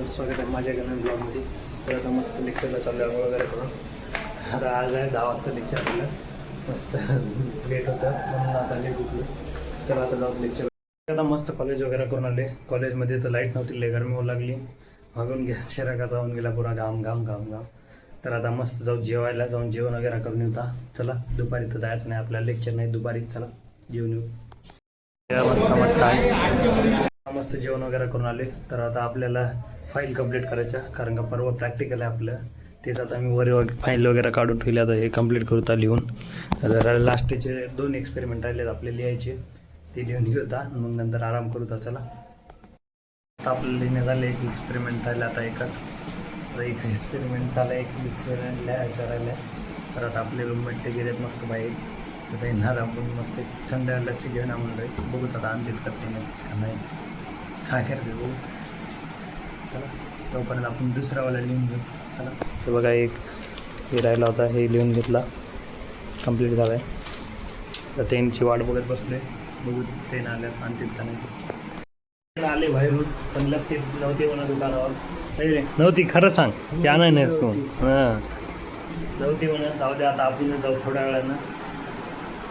सर्वांचं स्वागत आहे माझ्या नवीन ब्लॉगमध्ये. तर आता मस्त लेक्चरला चालू आहे वगैरे करून. आता आज आहे 10 वाजता लेक्चर आपलं. मस्त लेट होतं म्हणून आता लेट उठलो. चला आता जाऊ लेक्चर. आता मस्त कॉलेज वगैरे करून आले. कॉलेजमध्ये तर लाईट नव्हती, लय गरमी होऊ लागली. मागून घ्या चेहरा कसा होऊन गेला पुरा घाम घाम घाम घाम. तर आता मस्त जाऊ जेवायला, जाऊन जेवण वगैरे करून येऊ. चला दुपारी तर जायचं नाही आपल्याला, लेक्चर नाही दुपारी. चला जेवण येऊ. मस्त मस्त जेवण वगैरे करून आले. तर आता आपल्याला फाईल कंप्लीट करायच्या, कारण का परवा प्रॅक्टिकल आहे आपलं. तेच आता मी वर फाईल वगैरे काढून ठेवले. आता हे कंप्लीट करू आता लिहून. आता लास्टचे 2 एक्सपेरिमेंट राहिलेत आपले लिहायचे, ते लिहून घेऊता मग नंतर आराम करूता. चला आता आपलं लिहिण्यात आलं, एक एक्सपेरिमेंट राहिलं आता एकच. आता एक एक्सपेरिमेंट झालं, एक एक्सपेरिमेंट लिहायचं राहिलं. तर आता आपले रूममेट ते गेलेत मस्त बाहेर. आता येणार आपण मस्त थंड लस्सी घेऊन आपण बघूत आता आमच्यात करते नाही का नाही काय करते बघू. चला तोपर्यंत आपण दुसरावाला लिहून घेऊ. चला हे बघा, एक हे राहिला होता, हे लिहून घेतला, कंप्लीट झाला आहे. तर त्यांची वाट बघत बसले, बघू ते आल्यास आणतील का नाही. आले बाहेरून पण लस्सी नव्हती म्हणा दुकानावर. नव्हती, खरं सांग की आणा नाही तू. हां नव्हती म्हणा, जाऊ द्या आता आपण जाऊ थोड्या वेळानं.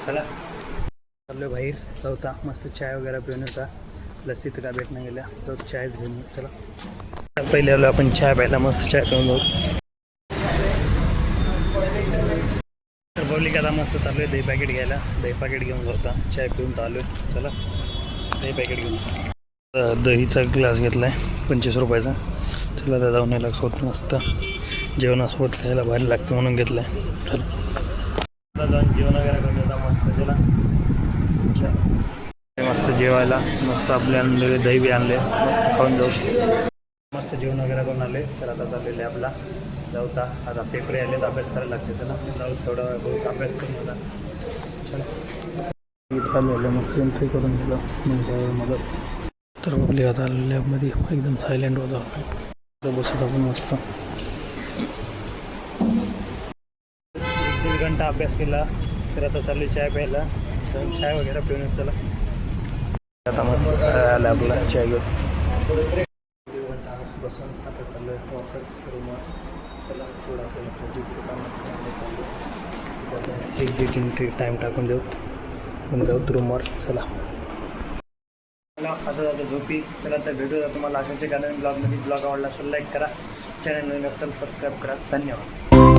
चला चाललो बाहेर जाऊता, मस्त चाय वगैरे पिऊन होता. लस्सी तर काय भेटणं गेल्या, तर चायच घेऊन येऊ. चला पहिले आलो आपण चाय प्यायला, मस्त चाय पिऊन जाऊ. तर पब्लिक आता मस्त चालू आहे दही पॅकेट घ्यायला, दही पॅकेट घेऊन जाऊता. चाय पिऊन तर आलो आहे. चला दही पॅकेट घेऊन. दहीचा ग्लास घेतला आहे 25 रुपयाचा. चला आता जाऊन यायला खाऊत, मस्त जेवणासोबत खायला भारी लागतं म्हणून घेतलं आहे. चला जाऊन जेवण वगैरे करून येतात मस्त. चला मस्त जेवायला, मस्त आपले आणलेले दही बी आणले, मस्त खाऊन जाऊ. मस्त जेवण वगैरे करून आले. तर आता चाललेले आपला जाऊता. आता पेपर आले तर अभ्यास करायला लागते. चला जाऊ थोडा बहुत अभ्यास करून होता. चला आलेलं मस्त एंट्री करून दिलं म्हणजे मदत. तर आपले आता लॅबमध्ये एकदम सायलेंट होता, बसत आपण मस्त 1-1.5 घंटा अभ्यास केला. तर आता चालली चाय प्यायला, जाऊन चाय वगैरे पिऊन येत. चला आता मस्त आला आपला चाय घेऊन 1 घंटा बसून आता चालू आहे वापस रूमवर. चला थोडं आपल्याला प्रोजेक्टचं काम चालू आहे, एक्झिटिंग टाईम टाकून देऊ पण जाऊ रूमवर. चला आता जातो झोपी. चला तर भेटूया तुम्हाला अशाचे नवीन ब्लॉगमध्ये. ब्लॉग आवडला असेल लाईक करा, चॅनल नवीन असेल सबस्क्राईब करा. धन्यवाद.